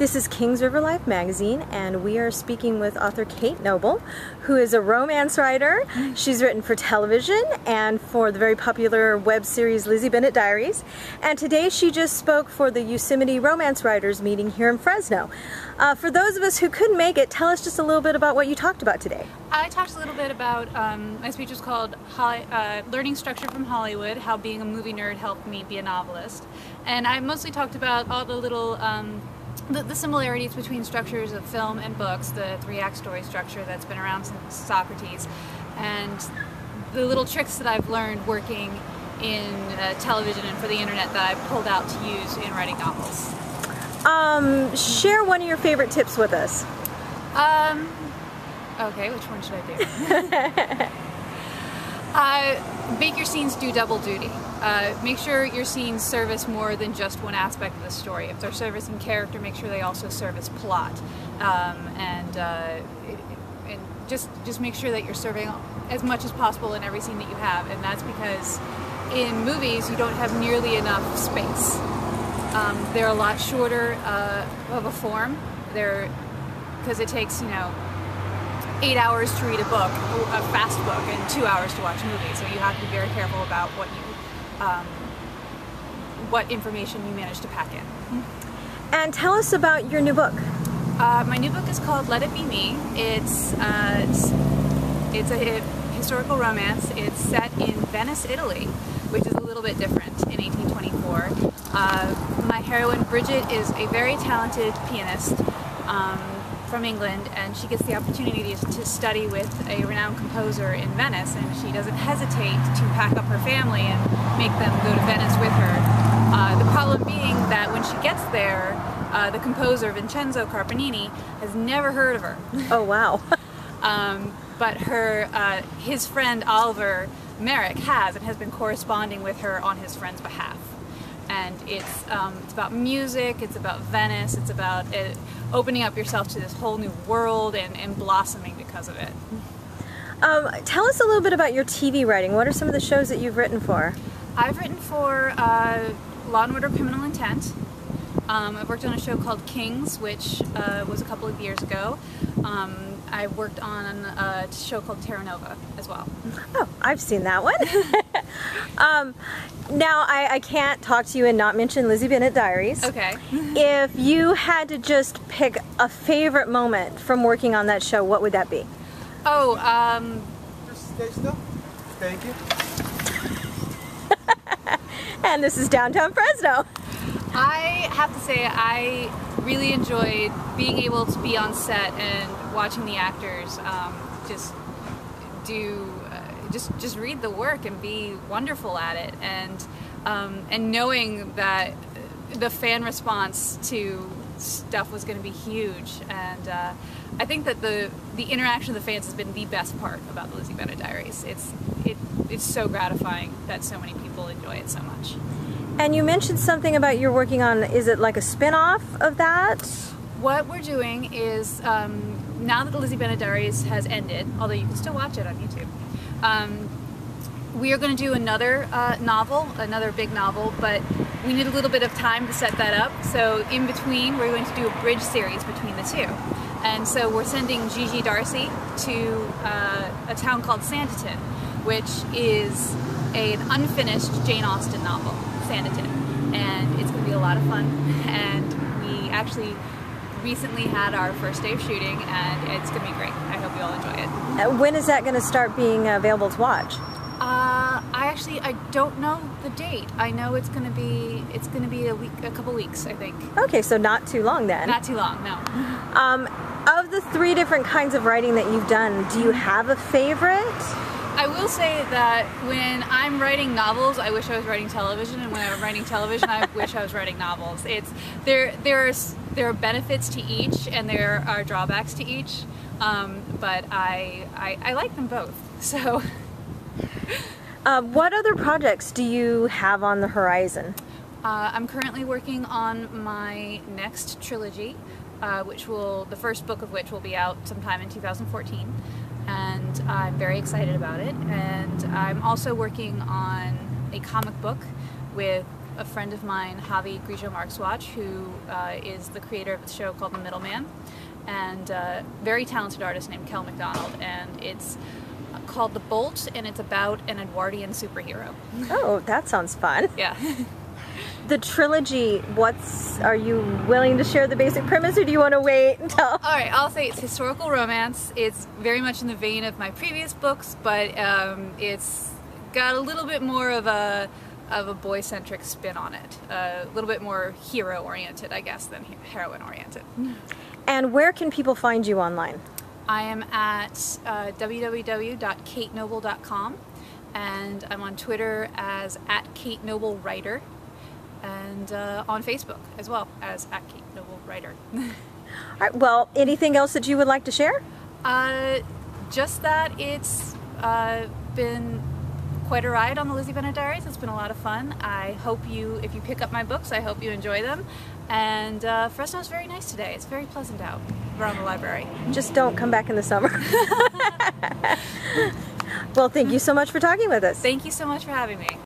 This is Kings River Life magazine, and we are speaking with author Kate Noble, who is a romance writer. She's written for television and for the very popular web series Lizzie Bennet Diaries. And today she just spoke for the Yosemite Romance Writers meeting here in Fresno. For those of us who couldn't make it, tell us just a little bit about what you talked about today. I talked a little bit about, my speech was called Learning Structure from Hollywood, How Being a Movie Nerd Helped Me Be a Novelist. And I mostly talked about all the little, the similarities between structures of film and books, the three-act story structure that's been around since Socrates, and the little tricks that I've learned working in television and for the internet that I've pulled out to use in writing novels. Share one of your favorite tips with us. Okay, which one should I do? Make your scenes do double duty. Make sure your scenes service more than just one aspect of the story. If they're servicing character, make sure they also service plot. And just make sure that you're serving as much as possible in every scene that you have. And that's because in movies you don't have nearly enough space. They're a lot shorter of a form. Because it takes, 8 hours to read a book, a fast book, and 2 hours to watch a movie. So you have to be very careful about what information you manage to pack in. And tell us about your new book. My new book is called Let It Be Me. It's a historical romance. It's set in Venice, Italy, which is a little bit different in 1824. My heroine, Bridget, is a very talented pianist from England, and she gets the opportunity to study with a renowned composer in Venice, and she doesn't hesitate to pack up her family and make them go to Venice with her. The problem being that when she gets there, the composer, Vincenzo Carpanini, has never heard of her. Oh, wow. But his friend Oliver Merrick has, and has been corresponding with her on his friend's behalf. And it's about music, it's about Venice, it's about opening up yourself to this whole new world and blossoming because of it. Tell us a little bit about your TV writing. What are some of the shows that you've written for? I've written for Law & Order Criminal Intent. I've worked on a show called Kings, which was a couple of years ago. I worked on a show called Terra Nova as well. Oh, I've seen that one. Now, I can't talk to you and not mention Lizzie Bennet Diaries. Okay. If you had to just pick a favorite moment from working on that show, what would that be? Oh, Just stay still. Thank you. And this is downtown Fresno. I have to say I really enjoyed being able to be on set and watching the actors just read the work and be wonderful at it, and knowing that the fan response to stuff was going to be huge. And I think that the interaction of the fans has been the best part about the Lizzie Bennet Diaries. It's so gratifying that so many people enjoy it so much. And you mentioned something about you're working on, is it like a spin-off of that? What we're doing is, now that the Lizzie Bennet Diaries has ended, although you can still watch it on YouTube, we are going to do another novel, another big novel, but we need a little bit of time to set that up. So in between, we're going to do a bridge series between the two. And so we're sending Gigi Darcy to a town called Sanditon, which is an unfinished Jane Austen novel, Sanditon. And it's going to be a lot of fun. And we actually recently had our first day of shooting, and it's going to be great. I hope you all enjoy it. When is that going to start being available to watch? I don't know the date. I know it's going to be a couple weeks, I think. Okay, so not too long then. Not too long, no. Of the 3 different kinds of writing that you've done, do you have a favorite? I will say that when I'm writing novels, I wish I was writing television, and when I'm writing television, I wish I was writing novels. There are benefits to each, and there are drawbacks to each, but I like them both. So. What other projects do you have on the horizon? I'm currently working on my next trilogy, the first book of which will be out sometime in 2014, and I'm very excited about it. And I'm also working on a comic book with a friend of mine, Javi Grigio-Marxwatch, who is the creator of the show called The Middleman, and a very talented artist named Kel McDonald, and it's called The Bolt, and it's about an Edwardian superhero. Oh, that sounds fun. Yeah. The trilogy, are you willing to share the basic premise, or do you want to wait until? All right, I'll say it's historical romance. It's very much in the vein of my previous books, but it's got a little bit more of a boy-centric spin on it. A little bit more hero-oriented, I guess, than heroine-oriented. And where can people find you online? I am at www.katenoble.com, and I'm on Twitter as @KateNobleWriter, and on Facebook as well as @KateNobleWriter. All right, well, anything else that you would like to share? Just that it's been quite a ride on the Lizzie Bennet Diaries. It's been a lot of fun. I hope if you pick up my books, I hope you enjoy them. And Fresno's very nice today. It's very pleasant out around the library. Just don't come back in the summer. Well, thank you so much for talking with us. Thank you so much for having me.